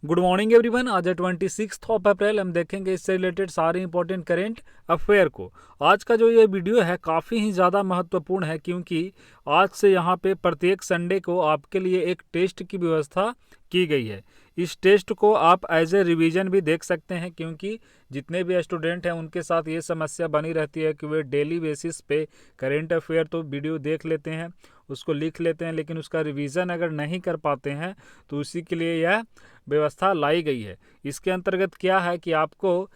Good morning everyone. आज है 26 अप्रैल। हम देखेंगे इससे रिलेटेड सारे इंपॉर्टेंट करेंट अफेयर को। आज का जो ये वीडियो है काफ़ी ही ज़्यादा महत्वपूर्ण है, क्योंकि आज से यहाँ पे प्रत्येक संडे को आपके लिए एक टेस्ट की व्यवस्था की गई है। इस टेस्ट को आप एज ए रिवीजन भी देख सकते हैं, क्योंकि जितने भी स्टूडेंट हैं उनके साथ ये समस्या बनी रहती है कि वे डेली बेसिस पे करेंट अफेयर तो वीडियो देख लेते हैं, उसको लिख लेते हैं, लेकिन उसका रिवीजन अगर नहीं कर पाते हैं तो उसी के लिए यह व्यवस्था लाई गई है। इसके अंतर्गत क्या है कि आपको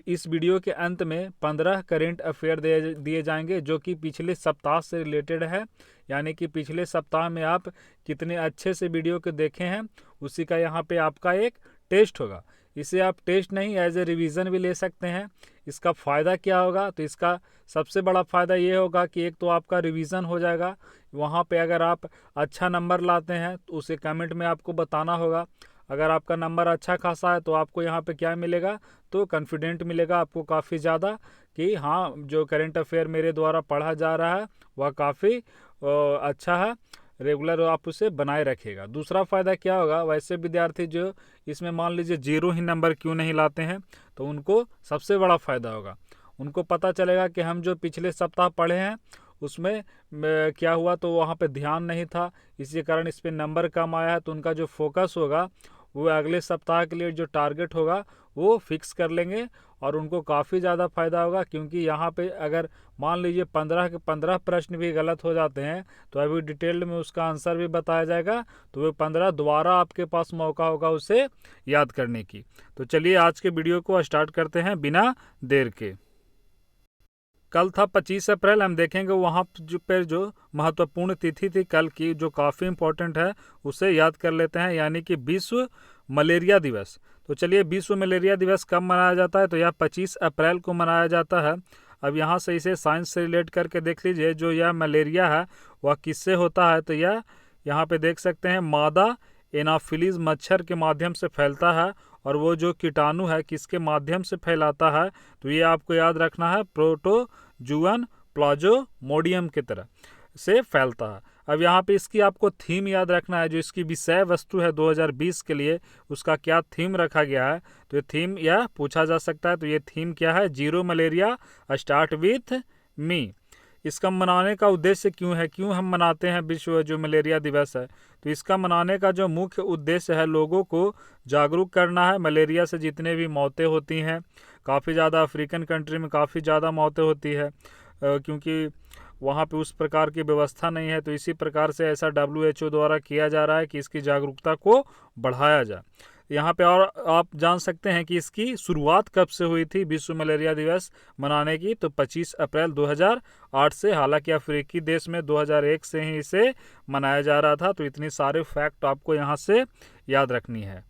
इस वीडियो के अंत में 15 करेंट अफेयर दिए जाएंगे जो कि पिछले सप्ताह से रिलेटेड है, यानी कि पिछले सप्ताह में आप कितने अच्छे से वीडियो को देखे हैं उसी का यहाँ पे आपका एक टेस्ट होगा। इसे आप टेस्ट नहीं एज ए रिवीजन भी ले सकते हैं। इसका फ़ायदा क्या होगा, तो इसका सबसे बड़ा फ़ायदा ये होगा कि एक तो आपका रिवीजन हो जाएगा। वहाँ पे अगर आप अच्छा नंबर लाते हैं तो उसे कमेंट में आपको बताना होगा। अगर आपका नंबर अच्छा खासा है तो आपको यहाँ पे क्या मिलेगा, तो कॉन्फिडेंट मिलेगा आपको काफ़ी ज़्यादा कि हाँ, जो करंट अफेयर मेरे द्वारा पढ़ा जा रहा है वह काफ़ी अच्छा है, रेगुलर आप उसे बनाए रखेगा। दूसरा फ़ायदा क्या होगा, वैसे विद्यार्थी जो इसमें मान लीजिए जीरो ही नंबर क्यों नहीं लाते हैं, तो उनको सबसे बड़ा फ़ायदा होगा। उनको पता चलेगा कि हम जो पिछले सप्ताह पढ़े हैं उसमें क्या हुआ, तो वहाँ पे ध्यान नहीं था, इसी कारण इस पर नंबर कम आया है। तो उनका जो फोकस होगा वो अगले सप्ताह के लिए जो टारगेट होगा वो फिक्स कर लेंगे और उनको काफ़ी ज़्यादा फ़ायदा होगा। क्योंकि यहाँ पे अगर मान लीजिए 15 के 15 प्रश्न भी गलत हो जाते हैं तो अभी डिटेल्ड में उसका आंसर भी बताया जाएगा, तो वो 15 दोबारा आपके पास मौका होगा उसे याद करने की। तो चलिए आज के वीडियो को स्टार्ट करते हैं बिना देर के। कल था 25 अप्रैल। हम देखेंगे वहाँ जो महत्वपूर्ण तिथि थी कल की, जो काफ़ी इम्पोर्टेंट है, उसे याद कर लेते हैं, यानी कि विश्व मलेरिया दिवस। तो चलिए, विश्व मलेरिया दिवस कब मनाया जाता है, तो यह 25 अप्रैल को मनाया जाता है। अब यहाँ से इसे साइंस से रिलेट करके देख लीजिए। जो यह मलेरिया है वह किससे होता है, तो यह यहाँ पे देख सकते हैं मादा एनाफिलीज मच्छर के माध्यम से फैलता है। और वो जो कीटाणु है किसके माध्यम से फैलाता है, तो ये आपको याद रखना है, प्रोटोजुअन प्लाज्मोडियम की तरह से फैलता है। अब यहाँ पे इसकी आपको थीम याद रखना है, जो इसकी विषय वस्तु है 2020 के लिए, उसका क्या थीम रखा गया है। तो ये थीम यह पूछा जा सकता है। तो ये थीम क्या है, zero malaria start with me. इसका मनाने का उद्देश्य क्यों है, क्यों हम मनाते हैं विश्व जो मलेरिया दिवस है, तो इसका मनाने का जो मुख्य उद्देश्य है लोगों को जागरूक करना है। मलेरिया से जितने भी मौतें होती हैं, काफ़ी ज़्यादा अफ्रीकन कंट्री में काफ़ी ज़्यादा मौतें होती है, क्योंकि वहाँ पे उस प्रकार की व्यवस्था नहीं है। तो इसी प्रकार से ऐसा WHO द्वारा किया जा रहा है कि इसकी जागरूकता को बढ़ाया जाए। यहाँ पे और आप जान सकते हैं कि इसकी शुरुआत कब से हुई थी विश्व मलेरिया दिवस मनाने की, तो 25 अप्रैल 2008 से। हालांकि अफ्रीकी देश में 2001 से ही इसे मनाया जा रहा था। तो इतनी सारे फैक्ट आपको यहाँ से याद रखनी है।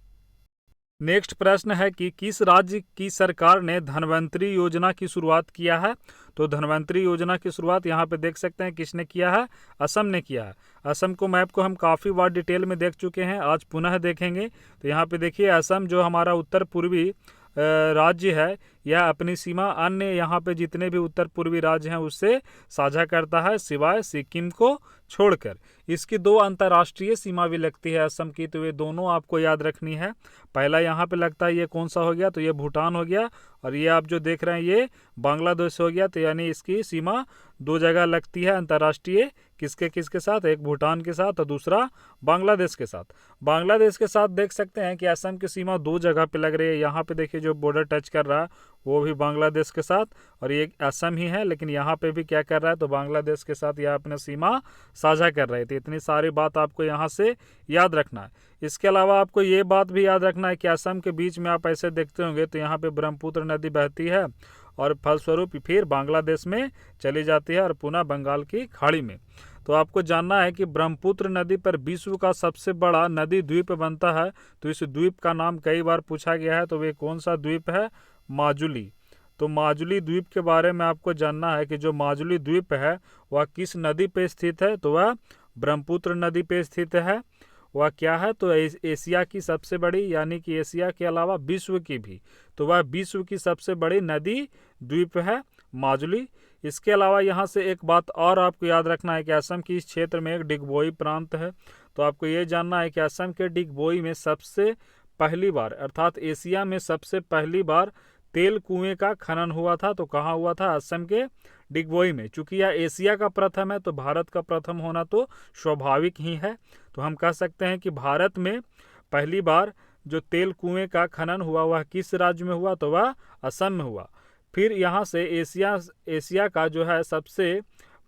नेक्स्ट प्रश्न है कि किस राज्य की सरकार ने धन्वंतरी योजना की शुरुआत किया है, तो धन्वंतरी योजना की शुरुआत यहाँ पे देख सकते हैं किसने किया है, असम ने किया है। असम को मैप को हम काफ़ी बार डिटेल में देख चुके हैं, आज पुनः देखेंगे। तो यहाँ पे देखिए, असम जो हमारा उत्तर पूर्वी राज्य है, यह अपनी सीमा अन्य यहाँ पे जितने भी उत्तर पूर्वी राज्य हैं उससे साझा करता है, सिवाय सिक्किम को छोड़कर। इसकी दो अंतर्राष्ट्रीय सीमा भी लगती है असम की, तो ये दोनों आपको याद रखनी है। पहला यहाँ पे लगता है, ये कौन सा हो गया, तो ये भूटान हो गया, और ये आप जो देख रहे हैं ये बांग्लादेश हो गया। तो यानी इसकी सीमा दो जगह लगती है अंतर्राष्ट्रीय, किसके किसके साथ, एक भूटान के साथ और दूसरा बांग्लादेश के साथ। बांग्लादेश के साथ देख सकते हैं कि असम की सीमा दो जगह पे लग रही है। यहाँ पे देखिए जो बॉर्डर टच कर रहा है वो भी बांग्लादेश के साथ, और ये असम ही है, लेकिन यहाँ पे भी क्या कर रहा है, तो बांग्लादेश के साथ यह अपनी सीमा साझा कर रहे थे। इतनी सारी बात आपको यहाँ से याद रखना है। इसके अलावा आपको ये बात भी याद रखना है कि असम के बीच में आप ऐसे देखते होंगे तो यहाँ पे ब्रह्मपुत्र नदी बहती है और फलस्वरूप फिर बांग्लादेश में चली जाती है और पुनः बंगाल की खाड़ी में। तो आपको जानना है कि ब्रह्मपुत्र नदी पर विश्व का सबसे बड़ा नदी द्वीप बनता है। तो इस द्वीप का नाम कई बार पूछा गया है, तो वे कौन सा द्वीप है, माजुली। तो माजुली द्वीप के बारे में आपको जानना है कि जो माजुली द्वीप है वह किस नदी पे स्थित है, तो वह ब्रह्मपुत्र नदी पे स्थित है। वह क्या है, तो एशिया की सबसे बड़ी, यानी कि एशिया के अलावा विश्व की भी, तो वह विश्व की सबसे बड़ी नदी द्वीप है माजुली। इसके अलावा यहाँ से एक बात और आपको याद रखना है कि असम की इस क्षेत्र में एक डिगबोई प्रांत है। तो आपको ये जानना है कि असम के डिगबोई में सबसे पहली बार अर्थात एशिया में सबसे पहली बार तेल कुएं का खनन हुआ था, तो कहाँ हुआ था? असम के डिगबोई में। चूंकि यह एशिया का प्रथम है तो भारत का प्रथम होना तो स्वाभाविक ही है। तो हम कह सकते हैं कि भारत में पहली बार जो तेल कुएं का खनन हुआ वह किस राज्य में हुआ? तो वह असम में हुआ। फिर यहाँ से एशिया का जो है सबसे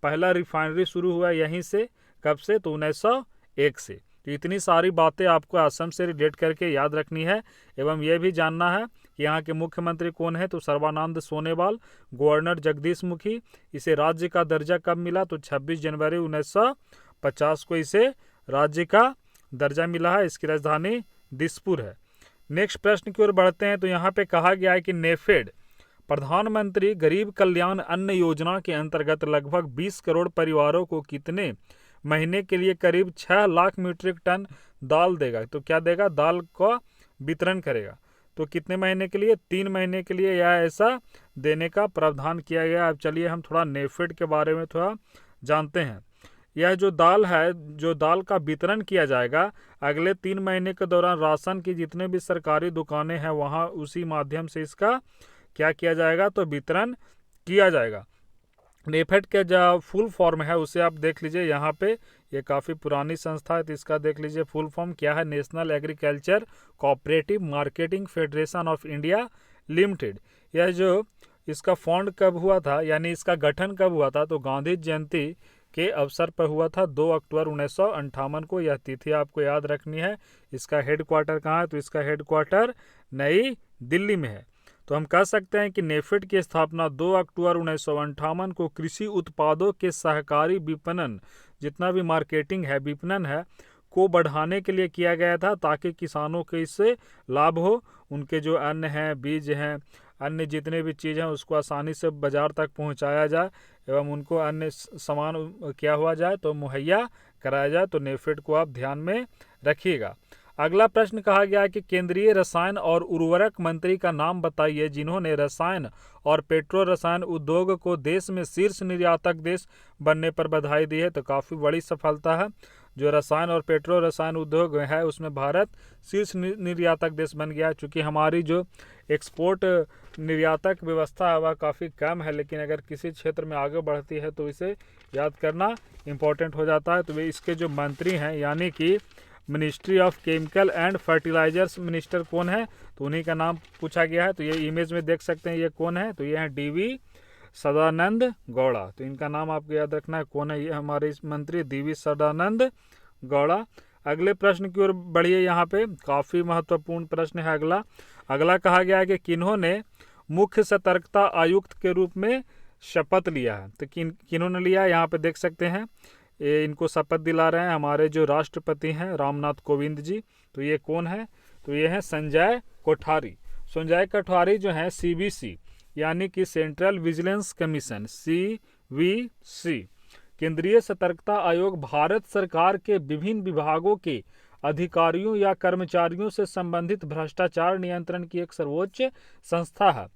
पहला रिफाइनरी शुरू हुआ यहीं से। कब से? तो 1901 से। तो इतनी सारी बातें आपको असम से रिलेट करके याद रखनी है एवं यह भी जानना है कि यहाँ के मुख्यमंत्री कौन है? तो सर्बानंद सोनोवाल। गवर्नर जगदीश मुखी। इसे राज्य का दर्जा कब मिला? तो 26 जनवरी 1950 को इसे राज्य का दर्जा मिला है। इसकी राजधानी दिसपुर है। नेक्स्ट प्रश्न की ओर बढ़ते हैं। तो यहाँ पे कहा गया है कि नेफेड प्रधानमंत्री गरीब कल्याण अन्न योजना के अंतर्गत लगभग 20 करोड़ परिवारों को कितने महीने के लिए करीब 6 लाख मीट्रिक टन दाल देगा? तो क्या देगा? दाल का वितरण करेगा। तो कितने महीने के लिए? 3 महीने के लिए यह ऐसा देने का प्रावधान किया गया। अब चलिए हम थोड़ा नेफेड के बारे में थोड़ा जानते हैं। यह जो दाल है, जो दाल का वितरण किया जाएगा अगले 3 महीने के दौरान राशन की जितने भी सरकारी दुकानें हैं वहाँ उसी माध्यम से इसका क्या किया जाएगा? तो वितरण किया जाएगा। नेफेड के जो फुल फॉर्म है उसे आप देख लीजिए यहाँ पे। ये काफ़ी पुरानी संस्था है तो इसका देख लीजिए फुल फॉर्म क्या है। National agriculture cooperative marketing federation of India limited. यह जो इसका फॉन्ड कब हुआ था, यानी इसका गठन कब हुआ था? तो गांधी जयंती के अवसर पर हुआ था 2 अक्टूबर 1958 को। यह तिथि आपको याद रखनी है। इसका हेडक्वार्टर कहाँ है? तो इसका हेडक्वार्टर नई दिल्ली में है। तो हम कह सकते हैं कि नेफेड की स्थापना 2 अक्टूबर 1958 को कृषि उत्पादों के सहकारी विपणन, जितना भी मार्केटिंग है, विपणन है, को बढ़ाने के लिए किया गया था ताकि किसानों को इससे लाभ हो। उनके जो अन्न हैं, बीज हैं, अन्य जितने भी चीज़ हैं उसको आसानी से बाज़ार तक पहुंचाया जाए एवं उनको अन्य सामान क्या हुआ जाए? तो मुहैया कराया जाए। तो नेफेड को आप ध्यान में रखिएगा। अगला प्रश्न कहा गया है कि केंद्रीय रसायन और उर्वरक मंत्री का नाम बताइए जिन्होंने रसायन और पेट्रो रसायन उद्योग को देश में शीर्ष निर्यातक देश बनने पर बधाई दी है। तो काफ़ी बड़ी सफलता है। जो रसायन और पेट्रो रसायन उद्योग है उसमें भारत शीर्ष निर्यातक देश बन गया। चूँकि हमारी जो एक्सपोर्ट निर्यातक व्यवस्था है वह काफ़ी कम है, लेकिन अगर किसी क्षेत्र में आगे बढ़ती है तो इसे याद करना इम्पोर्टेंट हो जाता है। तो वे इसके जो मंत्री हैं यानी कि ministry of chemical and fertilisers minister कौन है? तो उन्हीं का नाम पूछा गया है। तो ये इमेज में देख सकते हैं ये कौन है? तो ये हैं DV सदानंद गौड़ा। तो इनका नाम आपको याद रखना है कौन है। ये हमारे इस मंत्री DV सदानंद गौड़ा। अगले प्रश्न की ओर बढ़िए। यहाँ पे काफ़ी महत्वपूर्ण प्रश्न है अगला कहा गया है कि किन्होंने मुख्य सतर्कता आयुक्त के रूप में शपथ लिया है? तो किन्होंने लिया? यहाँ पे देख सकते हैं ये इनको शपथ दिला रहे हैं हमारे जो राष्ट्रपति हैं रामनाथ कोविंद जी। तो ये कौन है? तो ये हैं संजय कोठारी। संजय कोठारी जो हैं CVC यानी कि सेंट्रल विजिलेंस कमीशन CVC, केंद्रीय सतर्कता आयोग भारत सरकार के विभिन्न विभागों के अधिकारियों या कर्मचारियों से संबंधित भ्रष्टाचार नियंत्रण की एक सर्वोच्च संस्था है।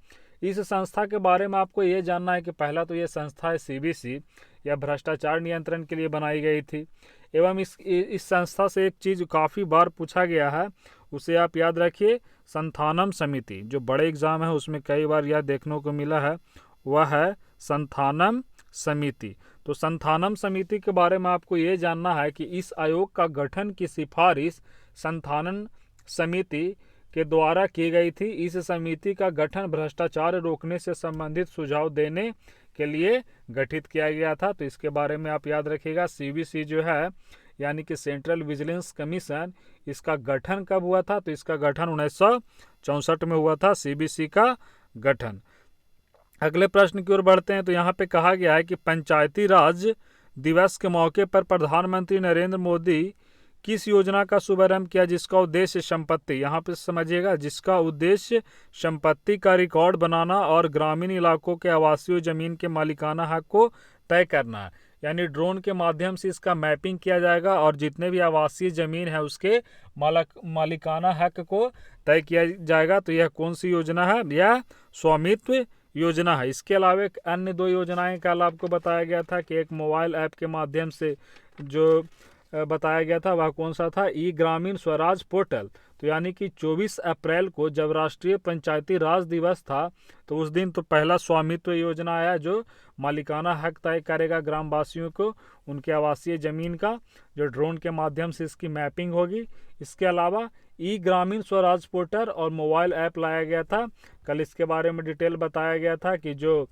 इस संस्था के बारे में आपको ये जानना है कि पहला तो ये संस्था है CVC, यह भ्रष्टाचार नियंत्रण के लिए बनाई गई थी। एवं इस संस्था से एक चीज़ काफ़ी बार पूछा गया है, उसे आप याद रखिए, संथानम समिति। जो बड़े एग्जाम है उसमें कई बार यह देखने को मिला है, वह है संथानम समिति। तो संथानम समिति के बारे में आपको ये जानना है कि इस आयोग का गठन की सिफारिश संथानम समिति के द्वारा की गई थी। इस समिति का गठन भ्रष्टाचार रोकने से संबंधित सुझाव देने के लिए गठित किया गया था। तो इसके बारे में आप याद रखिएगा। CVC जो है यानी कि सेंट्रल विजिलेंस कमीशन, इसका गठन कब हुआ था? तो इसका गठन 1964 में हुआ था CVC का गठन। अगले प्रश्न की ओर बढ़ते हैं। तो यहाँ पे कहा गया है कि पंचायती राज दिवस के मौके पर प्रधानमंत्री नरेंद्र मोदी किस योजना का शुभारंभ किया जिसका उद्देश्य संपत्ति, यहाँ पे समझिएगा, जिसका उद्देश्य संपत्ति का रिकॉर्ड बनाना और ग्रामीण इलाकों के आवासीय जमीन के मालिकाना हक को तय करना है। यानी ड्रोन के माध्यम से इसका मैपिंग किया जाएगा और जितने भी आवासीय ज़मीन है उसके मालिकाना हक को तय किया जाएगा। तो यह कौन सी योजना है? यह स्वामित्व योजना है। इसके अलावा एक अन्य 2 योजनाएं कल आपको बताया गया था कि एक मोबाइल ऐप के माध्यम से जो बताया गया था वह कौन सा था? ई ग्रामीण स्वराज पोर्टल। तो यानी कि 24 अप्रैल को जब राष्ट्रीय पंचायती राज दिवस था, तो उस दिन तो पहला स्वामित्व योजना आया जो मालिकाना हक तय करेगा ग्राम वासियों को उनके आवासीय ज़मीन का, जो ड्रोन के माध्यम से इसकी मैपिंग होगी। इसके अलावा ई ग्रामीण स्वराज पोर्टल और मोबाइल ऐप लाया गया था। कल इसके बारे में डिटेल बताया गया था कि जो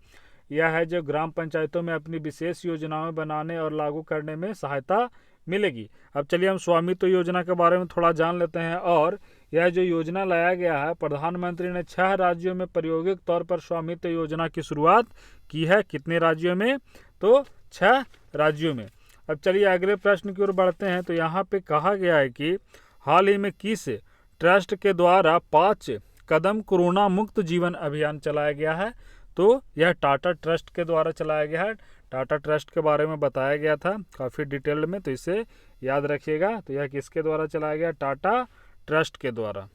यह है जो ग्राम पंचायतों में अपनी विशेष योजनाएं बनाने और लागू करने में सहायता मिलेगी। अब चलिए हम स्वामित्व योजना के बारे में थोड़ा जान लेते हैं। और यह जो योजना लाया गया है, प्रधानमंत्री ने 6 राज्यों में प्रायोगिक तौर पर स्वामित्व योजना की शुरुआत की है। कितने राज्यों में? तो 6 राज्यों में। अब चलिए अगले प्रश्न की ओर बढ़ते हैं। तो यहाँ पे कहा गया है कि हाल ही में किस ट्रस्ट के द्वारा 5 कदम कोरोना मुक्त जीवन अभियान चलाया गया है? तो यह टाटा ट्रस्ट के द्वारा चलाया गया है। टाटा ट्रस्ट के बारे में बताया गया था काफ़ी डिटेल में, तो इसे याद रखिएगा। तो यह किसके द्वारा चलाया गया? टाटा ट्रस्ट के द्वारा।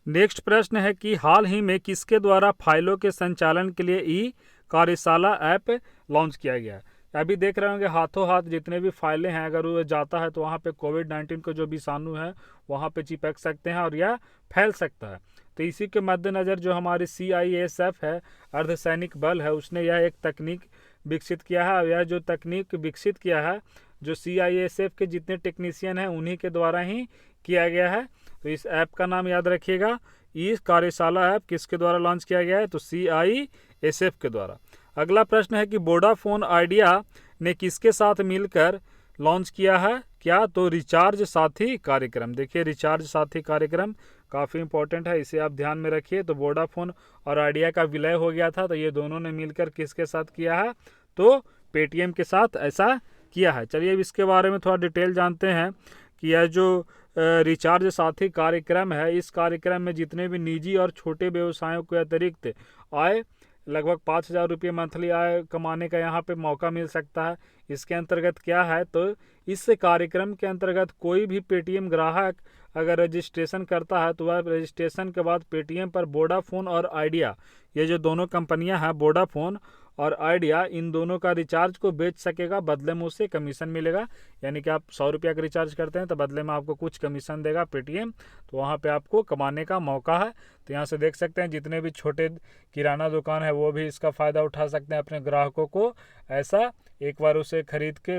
नेक्स्ट प्रश्न है कि हाल ही में किसके द्वारा फाइलों के संचालन के लिए ई कार्यशाला ऐप लॉन्च किया गया है? अभी देख रहे होंगे हाथों हाथ जितने भी फाइलें हैं, अगर वो जाता है तो वहाँ पे कोविड-19 का जो विषाणु है वहाँ पे चिपक सकते हैं और यह फैल सकता है। तो इसी के मद्देनज़र जो हमारी CISF है, अर्धसैनिक बल है, उसने यह एक तकनीक विकसित किया है। और यह जो तकनीक विकसित किया है, जो CISF के जितने टेक्नीशियन हैं उन्हीं के द्वारा ही किया गया है। तो इस ऐप का नाम याद रखिएगा। इस कार्यशाला ऐप किसके द्वारा लॉन्च किया गया है? तो CISF के द्वारा। अगला प्रश्न है कि वोडाफोन आइडिया ने किसके साथ मिलकर लॉन्च किया है? क्या? तो रिचार्ज साथी कार्यक्रम। देखिए रिचार्ज साथी कार्यक्रम काफ़ी इंपॉर्टेंट है, इसे आप ध्यान में रखिए। तो वोडाफोन और आइडिया का विलय हो गया था, तो ये दोनों ने मिलकर किसके साथ किया है? तो पेटीएम के साथ ऐसा किया है। चलिए अब इसके बारे में थोड़ा डिटेल जानते हैं कि यह जो रिचार्ज साथी कार्यक्रम है, इस कार्यक्रम में जितने भी निजी और छोटे व्यवसायों के अतिरिक्त आय लगभग 5,000 रुपये मंथली आय कमाने का यहाँ पे मौका मिल सकता है। इसके अंतर्गत क्या है? तो इस कार्यक्रम के अंतर्गत कोई भी पेटीएम ग्राहक अगर रजिस्ट्रेशन करता है तो वह रजिस्ट्रेशन के बाद पेटीएम पर वोडाफोन और आइडिया, ये जो दोनों कंपनियां हैं वोडाफोन और आइडिया, इन दोनों का रिचार्ज को बेच सकेगा। बदले में उससे कमीशन मिलेगा। यानी कि आप 100 रुपया का रिचार्ज करते हैं तो बदले में आपको कुछ कमीशन देगा पेटीएम, तो वहाँ पे आपको कमाने का मौका है। तो यहाँ से देख सकते हैं जितने भी छोटे किराना दुकान है वो भी इसका फ़ायदा उठा सकते हैं अपने ग्राहकों को ऐसा एक बार उसे खरीद के,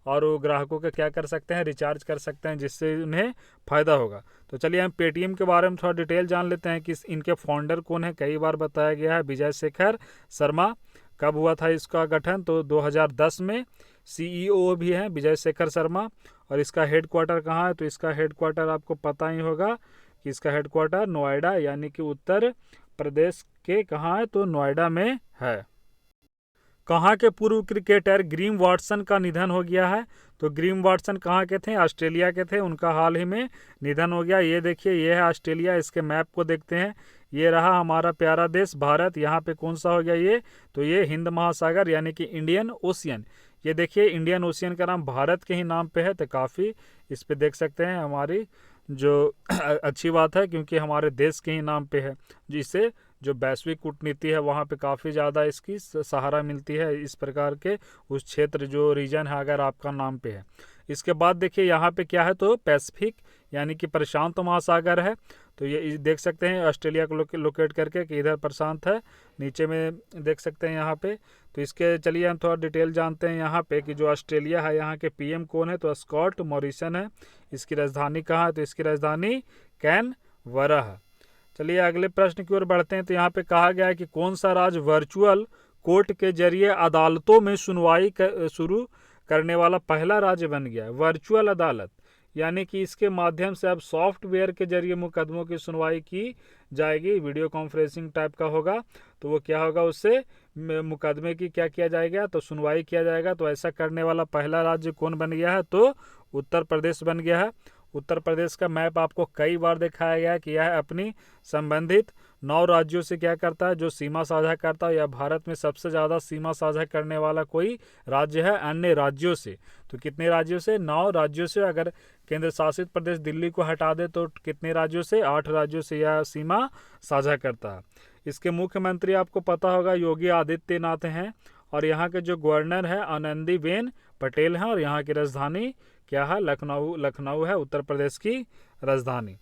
और वो ग्राहकों के क्या कर सकते हैं? रिचार्ज कर सकते हैं, जिससे उन्हें फ़ायदा होगा। तो चलिए हम पेटीएम के बारे में थोड़ा डिटेल जान लेते हैं कि इनके फाउंडर कौन है। कई बार बताया गया है, विजय शेखर शर्मा। कब हुआ था इसका गठन? तो 2010 में। CEO भी हैं विजय शेखर शर्मा। और इसका हेडक्वार्टर कहाँ है? तो इसका हेडक्वार्टर आपको पता ही होगा कि इसका हेडक्वार्टर नोएडा यानी कि उत्तर प्रदेश के कहाँ है? तो नोएडा में है। कहाँ के पूर्व क्रिकेटर ग्रीम वाटसन का निधन हो गया है? तो ग्रीम वाटसन कहाँ के थे? ऑस्ट्रेलिया के थे। उनका हाल ही में निधन हो गया। ये देखिए ये है ऑस्ट्रेलिया। इसके मैप को देखते हैं, ये रहा हमारा प्यारा देश भारत। यहाँ पे कौन सा हो गया ये? तो ये हिंद महासागर यानी कि इंडियन ओशियन। ये देखिए इंडियन ओशियन का नाम भारत के ही नाम पे है, तो काफ़ी इस पे देख सकते हैं हमारी जो अच्छी बात है, क्योंकि हमारे देश के ही नाम पे है, जिससे जो वैश्विक कूटनीति है वहाँ पे काफ़ी ज़्यादा इसकी सहारा मिलती है। इस प्रकार के उस क्षेत्र जो रीजन है अगर आपका नाम पे है। इसके बाद देखिए यहाँ पे क्या है? तो पैसिफिक यानी कि प्रशांत महासागर है। तो ये देख सकते हैं ऑस्ट्रेलिया को लोकेट करके कि इधर प्रशांत है, नीचे में देख सकते हैं यहाँ पे। तो इसके चलिए हम थोड़ा डिटेल जानते हैं यहाँ पे कि जो ऑस्ट्रेलिया है यहाँ के PM कौन है? तो स्कॉट मॉरिसन है। इसकी राजधानी कहाँ है? तो इसकी राजधानी कैनबरा है। चलिए अगले प्रश्न की ओर बढ़ते हैं। तो यहाँ पे कहा गया है कि कौन सा राज्य वर्चुअल कोर्ट के जरिए अदालतों में सुनवाई शुरू करने वाला पहला राज्य बन गया है? वर्चुअल अदालत यानी कि इसके माध्यम से अब सॉफ्टवेयर के जरिए मुकदमों की सुनवाई की जाएगी। वीडियो कॉन्फ्रेंसिंग टाइप का होगा, तो वो क्या होगा? उससे मुकदमे की क्या किया जाएगा? तो सुनवाई किया जाएगा। तो ऐसा करने वाला पहला राज्य कौन बन गया है? तो उत्तर प्रदेश बन गया है। उत्तर प्रदेश का मैप आपको कई बार दिखाया गया है कि यह अपनी संबंधित 9 राज्यों से क्या करता है? जो सीमा साझा करता है। यह भारत में सबसे ज़्यादा सीमा साझा करने वाला कोई राज्य है अन्य राज्यों से। तो कितने राज्यों से? 9 राज्यों से। अगर केंद्र शासित प्रदेश दिल्ली को हटा दे तो कितने राज्यों से? 8 राज्यों से यह सीमा साझा करता है। इसके मुख्यमंत्री आपको पता होगा योगी आदित्यनाथ हैं, और यहाँ के जो गवर्नर है आनंदीबेन पटेल हैं, और यहाँ की राजधानी क्या है? लखनऊ है, उत्तर प्रदेश की राजधानी।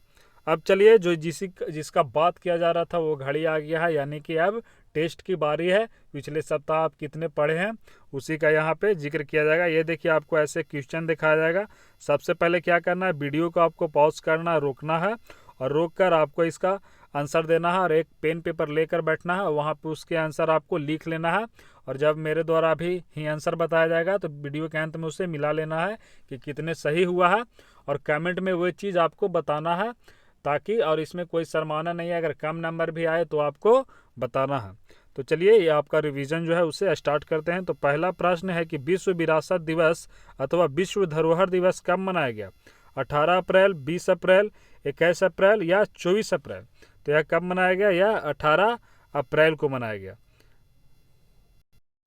अब चलिए जो जिसका बात किया जा रहा था वो घड़ी आ गया है, यानी कि अब टेस्ट की बारी है। पिछले सप्ताह आप कितने पढ़े हैं उसी का यहाँ पे जिक्र किया जाएगा। ये देखिए आपको ऐसे क्वेश्चन दिखाया जाएगा। सबसे पहले क्या करना है, वीडियो को आपको पॉज करना, रोकना है और रोक कर आपको इसका आंसर देना है और एक पेन पेपर लेकर बैठना है। वहाँ पे उसके आंसर आपको लिख लेना है और जब मेरे द्वारा भी ही आंसर बताया जाएगा तो वीडियो के अंत में उसे मिला लेना है कि कितने सही हुआ है और कमेंट में वो चीज़ आपको बताना है, ताकि और इसमें कोई शर्माना नहीं है। अगर कम नंबर भी आए तो आपको बताना है। तो चलिए ये आपका रिवीजन जो है उसे स्टार्ट करते हैं। तो पहला प्रश्न है कि विश्व विरासत दिवस अथवा विश्व धरोहर दिवस कब मनाया गया? 18 अप्रैल, 20 अप्रैल, 21 अप्रैल या 24 अप्रैल? तो यह कब मनाया गया? यह 18 अप्रैल को मनाया गया।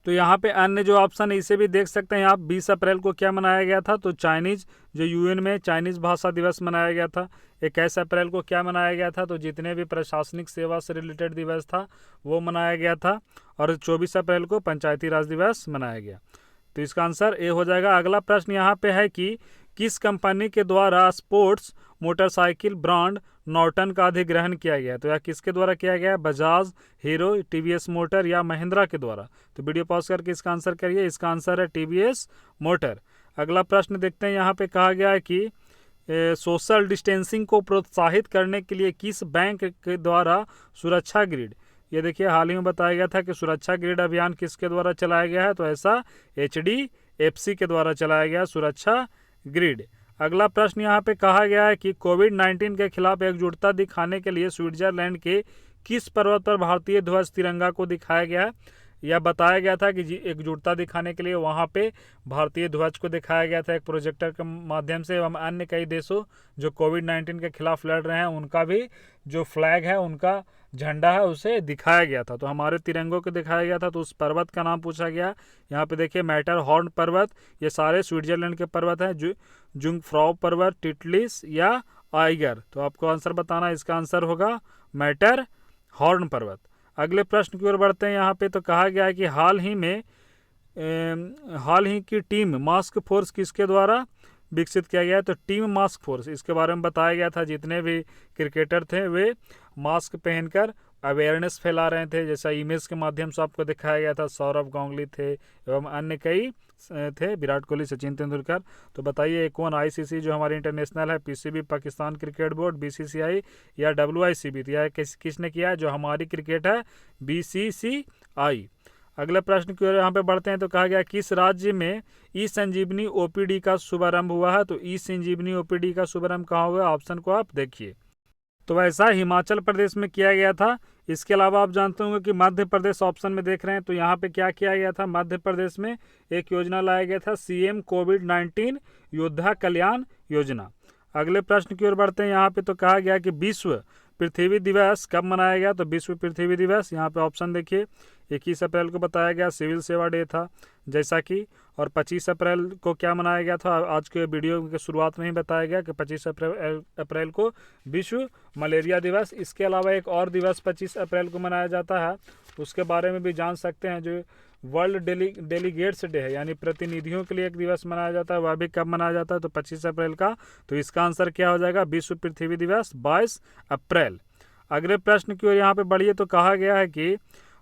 तो यहाँ पे अन्य जो ऑप्शन है इसे भी देख सकते हैं आप। 20 अप्रैल को क्या मनाया गया था? तो चाइनीज जो यूएन में चाइनीज भाषा दिवस मनाया गया था। 21 अप्रैल को क्या मनाया गया था? तो जितने भी प्रशासनिक सेवा से रिलेटेड दिवस था वो मनाया गया था। और 24 अप्रैल को पंचायती राज दिवस मनाया गया। तो इसका आंसर ए हो जाएगा। अगला प्रश्न यहाँ पे है कि किस कंपनी के द्वारा स्पोर्ट्स मोटरसाइकिल ब्रांड नॉर्टन का अधिग्रहण किया गया? तो यह किसके द्वारा किया गया? बजाज, हीरो, टीवीएस मोटर या महिंद्रा के द्वारा? तो वीडियो पॉज करके इसका आंसर करिए। इसका आंसर है टीवीएस मोटर। अगला प्रश्न देखते हैं। यहाँ पे कहा गया है कि सोशल डिस्टेंसिंग को प्रोत्साहित करने के लिए किस बैंक के द्वारा सुरक्षा ग्रिड, ये देखिए हाल ही में बताया गया था कि सुरक्षा ग्रिड अभियान किसके द्वारा चलाया गया है? तो ऐसा HDFC के द्वारा चलाया गया सुरक्षा ग्रिड। अगला प्रश्न यहाँ पे कहा गया है कि कोविड-19 के खिलाफ एकजुटता दिखाने के लिए स्विट्जरलैंड के किस पर्वत पर भारतीय ध्वज तिरंगा को दिखाया गया है? यह बताया गया था कि एकजुटता दिखाने के लिए वहाँ पे भारतीय ध्वज को दिखाया गया था एक प्रोजेक्टर के माध्यम से। एवं अन्य कई देशों जो कोविड-19 के खिलाफ लड़ रहे हैं उनका भी जो फ्लैग है, उनका झंडा है, उसे दिखाया गया था। तो हमारे तिरंगों को दिखाया गया था। तो उस पर्वत का नाम पूछा गया। यहाँ पे देखिए मैटर हॉर्न पर्वत, ये सारे स्विट्जरलैंड के पर्वत हैं। जुंगफ्राउ पर्वत, टिटलिस या आइगर? तो आपको आंसर बताना। इसका आंसर होगा मैटर हॉर्न पर्वत। अगले प्रश्न की ओर बढ़ते हैं। यहाँ पे तो कहा गया है कि हाल ही की टीम मास्क फोर्स किसके द्वारा विकसित किया गया है? तो टीम मास्क फोर्स, इसके बारे में बताया गया था। जितने भी क्रिकेटर थे वे मास्क पहनकर अवेयरनेस फैला रहे थे, जैसा इमेज के माध्यम से आपको दिखाया गया था। सौरव गांगुली थे एवं अन्य कई थे, विराट कोहली, सचिन तेंदुलकर। तो बताइए कौन? ICC जो हमारी इंटरनेशनल है, PCB Pakistan cricket board, BCCI या WICB? तो यह किसने किया? जो हमारी क्रिकेट है BCCI। अगले प्रश्न की ओर यहाँ पे बढ़ते हैं। तो कहा गया किस राज्य में ई संजीवनी OPD का शुभारंभ हुआ है? तो ई संजीवनी OPD का शुभारंभ कहाँ हुआ? ऑप्शन को आप देखिए। तो वैसा हिमाचल प्रदेश में किया गया था। इसके अलावा आप जानते होंगे कि मध्य प्रदेश ऑप्शन में देख रहे हैं। तो यहाँ पे क्या किया गया था? मध्य प्रदेश में एक योजना लाया गया था, CM कोविड-19 योद्धा कल्याण योजना। अगले प्रश्न की ओर बढ़ते हैं। यहाँ पे तो कहा गया कि विश्व पृथ्वी दिवस कब मनाया गया? तो विश्व पृथ्वी दिवस, यहाँ पे ऑप्शन देखिए, 21 अप्रैल को बताया गया, सिविल सेवा डे था जैसा कि। और 25 अप्रैल को क्या मनाया गया था? आज के वीडियो की शुरुआत में ही बताया गया कि 25 अप्रैल को विश्व मलेरिया दिवस। इसके अलावा एक और दिवस 25 अप्रैल को मनाया जाता है, उसके बारे में भी जान सकते हैं, जो वर्ल्ड डेलीगेट्स डे है, यानी प्रतिनिधियों के लिए एक दिवस मनाया जाता है। वह भी कब मनाया जाता है? तो 25 अप्रैल का। तो इसका आंसर क्या हो जाएगा? विश्व पृथ्वी दिवस 22 अप्रैल। अगले प्रश्न की ओर यहाँ पे बढ़िए। तो कहा गया है कि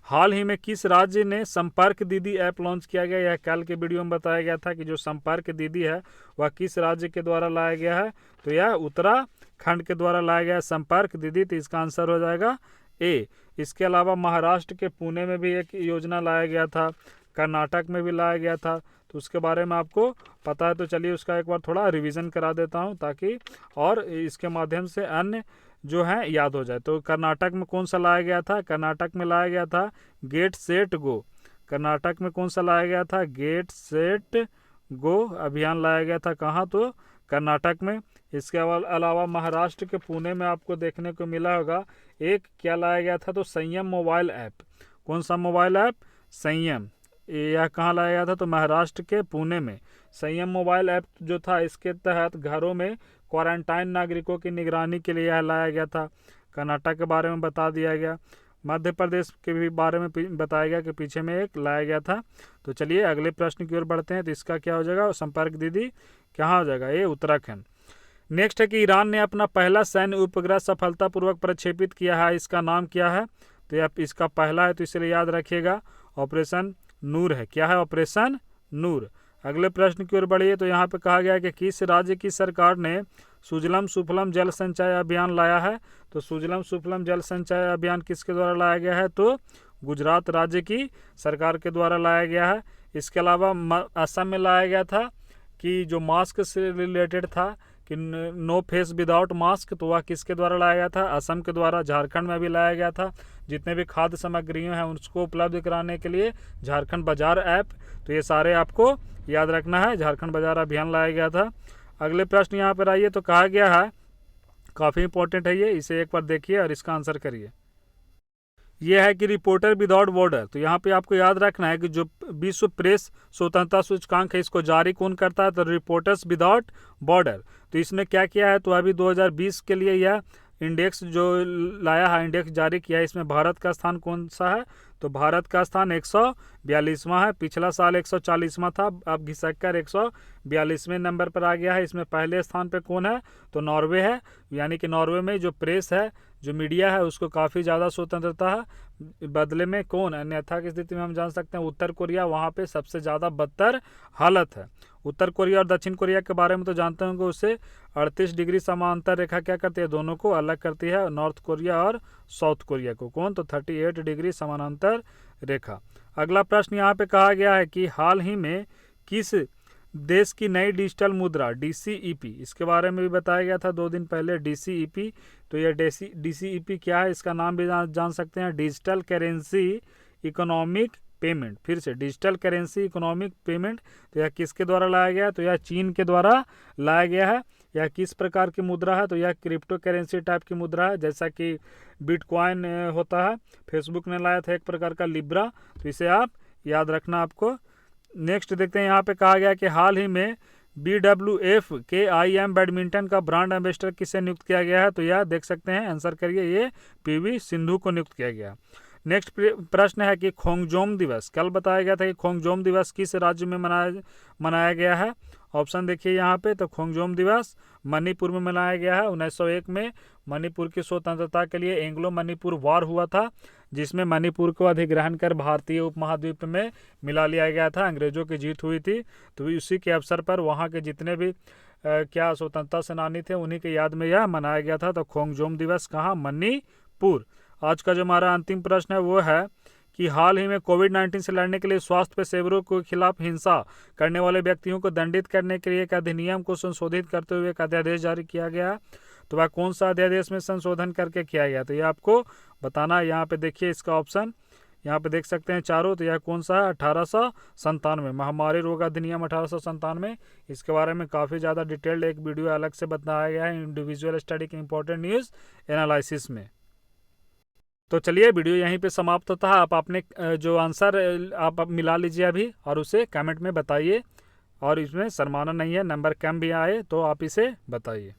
हाल ही में किस राज्य ने संपर्क दीदी ऐप लॉन्च किया गया? यह कल के वीडियो में बताया गया था कि जो संपर्क दीदी है वह किस राज्य के द्वारा लाया गया है? तो यह उत्तराखंड के द्वारा लाया गया है संपर्क दीदी। तो इसका आंसर हो जाएगा ए। इसके अलावा महाराष्ट्र के पुणे में भी एक योजना लाया गया था, कर्नाटक में भी लाया गया था। तो उसके बारे में आपको पता है तो चलिए उसका एक बार थोड़ा रिवीजन करा देता हूँ, ताकि और इसके माध्यम से अन्य जो है याद हो जाए। तो कर्नाटक में कौन सा लाया गया था? कर्नाटक में लाया गया था गेट सेट गो। कर्नाटक में कौन सा लाया गया था? गेट सेट गो अभियान लाया गया था। कहाँ? तो कर्नाटक में। इसके अलावा महाराष्ट्र के पुणे में आपको देखने को मिला होगा एक क्या लाया गया था? तो संयम मोबाइल ऐप। कौन सा मोबाइल ऐप? संयम। यह कहाँ लाया गया था? तो महाराष्ट्र के पुणे में। संयम मोबाइल ऐप जो था, इसके तहत घरों में क्वारंटाइन नागरिकों की निगरानी के लिए यह लाया गया था। कर्नाटक के बारे में बता दिया गया। मध्य प्रदेश के भी बारे में बताया गया कि पीछे में एक लाया गया था। तो चलिए अगले प्रश्न की ओर बढ़ते हैं। तो इसका क्या हो जाएगा? संपर्क दीदी कहाँ हो जाएगा? ये उत्तराखंड। नेक्स्ट है कि ईरान ने अपना पहला सैन्य उपग्रह सफलतापूर्वक प्रक्षेपित किया है, इसका नाम क्या है? तो यह इसका पहला है, तो इसलिए याद रखिएगा ऑपरेशन नूर है। क्या है? ऑपरेशन नूर। अगले प्रश्न की ओर बढ़िए। तो यहाँ पे कहा गया है कि किस राज्य की सरकार ने सुजलम सुफलम जल संचय अभियान लाया है? तो सुजलम सुफलम जल संचय अभियान किसके द्वारा लाया गया है? तो गुजरात राज्य की सरकार के द्वारा लाया गया है। इसके अलावा असम में लाया गया था कि जो मास्क से रिलेटेड था कि नो फेस विदाउट मास्क, तो वह किसके द्वारा लाया गया था? असम के द्वारा। झारखंड में भी लाया गया था जितने भी खाद्य सामग्रियाँ हैं उसको उपलब्ध कराने के लिए झारखंड बाजार ऐप। तो ये सारे आपको याद रखना है, झारखंड बाजार अभियान लाया गया था। अगले प्रश्न यहाँ पर आइए। तो कहा गया है, काफ़ी इंपॉर्टेंट है ये, इसे एक बार देखिए और इसका आंसर करिए। यह है कि रिपोर्टर विदाउट बॉर्डर। तो यहाँ पे आपको याद रखना है कि जो विश्व प्रेस स्वतंत्रता सूचकांक है इसको जारी कौन करता है? तो रिपोर्टर्स विदाउट बॉर्डर। तो इसने क्या किया है? तो अभी 2020 के लिए यह इंडेक्स जो लाया है, इंडेक्स जारी किया है, इसमें भारत का स्थान कौन सा है? तो भारत का स्थान 142वां है। पिछला साल 140वां था, अब घिसक कर 142वें नंबर पर आ गया है। इसमें पहले स्थान पे कौन है? तो नॉर्वे है। यानी कि नॉर्वे में जो प्रेस है, जो मीडिया है, उसको काफ़ी ज़्यादा स्वतंत्रता है। बदले में कौन? अन्यथा की स्थिति में हम जान सकते हैं उत्तर कोरिया, वहाँ पे सबसे ज़्यादा बदतर हालत है। उत्तर कोरिया और दक्षिण कोरिया के बारे में तो जानते होंगे, उससे 38 डिग्री समांतर रेखा क्या करती है? दोनों को अलग करती है, नॉर्थ कोरिया और साउथ कोरिया को। कौन? तो 38 डिग्री समानांतर रेखा। अगला प्रश्न यहाँ पे कहा गया है कि हाल ही में किस देश की नई डिजिटल मुद्रा DCEP, इसके बारे में भी बताया गया था 2 दिन पहले, DCEP। तो यह DCEP क्या है? इसका नाम भी जान सकते हैं, डिजिटल करेंसी इकोनॉमिक पेमेंट। फिर से डिजिटल करेंसी इकोनॉमिक पेमेंट। तो यह किसके द्वारा लाया गया है? तो यह चीन के द्वारा लाया गया है। यह किस प्रकार की मुद्रा है? तो यह क्रिप्टो करेंसी टाइप की मुद्रा है, जैसा कि बिटकॉइन होता है। फेसबुक ने लाया था एक प्रकार का लिब्रा, तो इसे आप याद रखना आपको। नेक्स्ट देखते हैं, यहाँ पे कहा गया कि हाल ही में BWF के IM बैडमिंटन का ब्रांड एम्बेसडर किसे नियुक्त किया गया है? तो यह देख सकते हैं, आंसर करिए, ये PV सिंधु को नियुक्त किया गया। नेक्स्ट प्रश्न है कि खोंगजोम दिवस, कल बताया गया था कि खोंगजोम दिवस किस राज्य में मनाया गया है? ऑप्शन देखिए यहाँ पे। तो खोंगजोम दिवस मणिपुर में मनाया गया है। 1901 में मणिपुर की स्वतंत्रता के लिए एंग्लो मणिपुर वॉर हुआ था, जिसमें मणिपुर को अधिग्रहण कर भारतीय उपमहाद्वीप में मिला लिया गया था। अंग्रेजों की जीत हुई थी, तो उसी के अवसर पर वहाँ के जितने भी क्या स्वतंत्रता सेनानी थे, उन्हीं के याद में यह मनाया गया था। तो खोंगजोम दिवस कहाँ? मणिपुर। आज का जो हमारा अंतिम प्रश्न है वो है कि हाल ही में कोविड-19 से लड़ने के लिए स्वास्थ्य पेशेवरों के खिलाफ हिंसा करने वाले व्यक्तियों को दंडित करने के लिए एक अधिनियम को संशोधित करते हुए एक अध्यादेश जारी किया गया। तो वह कौन सा अध्यादेश में संशोधन करके किया गया? तो यह आपको बताना है। यहाँ पे देखिए इसका ऑप्शन, यहाँ पे देख सकते हैं चारों। तो यह कौन सा है? 1897 महामारी रोग अधिनियम 1897। इसके बारे में काफ़ी ज़्यादा डिटेल्ड एक वीडियो अलग से बताया गया है इंडिविजुअल स्टडी के इंपॉर्टेंट न्यूज़ एनालिसिस में। तो चलिए वीडियो यहीं पे समाप्त होता है। आप अपने जो आंसर आप मिला लीजिए अभी और उसे कमेंट में बताइए, और इसमें शर्माना नहीं है, नंबर कम भी आए तो आप इसे बताइए।